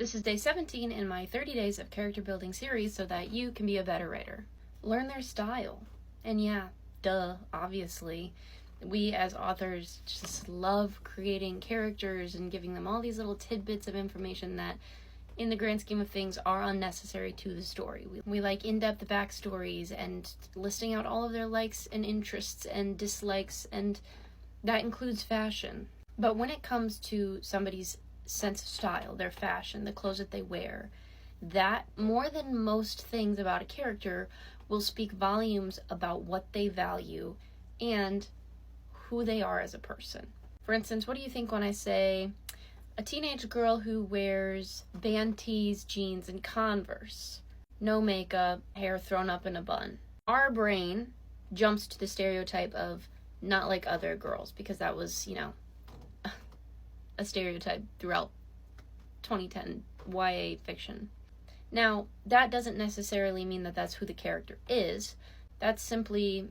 This is day 17 in my 30 days of character building series so that you can be a better writer. Learn their style. And yeah, duh, obviously. We as authors just love creating characters and giving them all these little tidbits of information that in the grand scheme of things are unnecessary to the story. We like in-depth backstories and listing out all of their likes and interests and dislikes, and that includes fashion. But when it comes to somebody's sense of style, their fashion, the clothes that they wear, that more than most things about a character will speak volumes about what they value and who they are as a person. For instance, what do you think when I say a teenage girl who wears band tees, jeans, and Converse, no makeup, hair thrown up in a bun? Our brain jumps to the stereotype of not like other girls, because that was, a stereotype throughout 2010 YA fiction. Now, that doesn't necessarily mean that that's who the character is. That's simply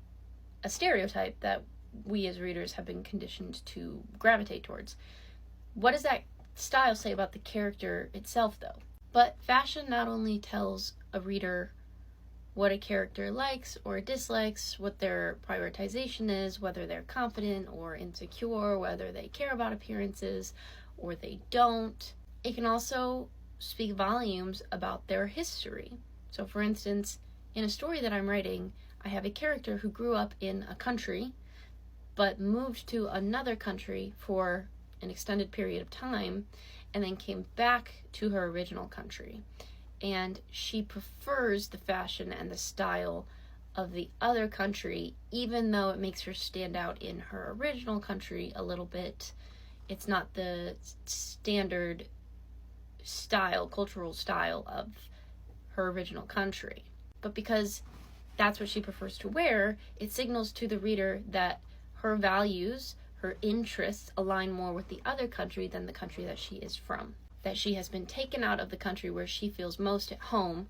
a stereotype that we as readers have been conditioned to gravitate towards. What does that style say about the character itself, though? But fashion not only tells a reader what a character likes or dislikes, what their prioritization is, whether they're confident or insecure, whether they care about appearances or they don't. It can also speak volumes about their history. So for instance, in a story that I'm writing, I have a character who grew up in a country but moved to another country for an extended period of time and then came back to her original country. And she prefers the fashion and the style of the other country, even though it makes her stand out in her original country a little bit. It's not the standard style, cultural style of her original country. But because that's what she prefers to wear, it signals to the reader that her values, her interests align more with the other country than the country that she is from. That she has been taken out of the country where she feels most at home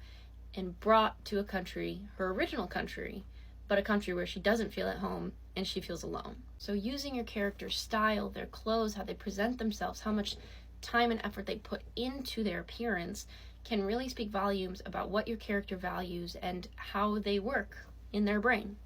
and brought to a country, her original country, but a country where she doesn't feel at home and she feels alone. So using your character's style, their clothes, how they present themselves, how much time and effort they put into their appearance can really speak volumes about what your character values and how they work in their brain.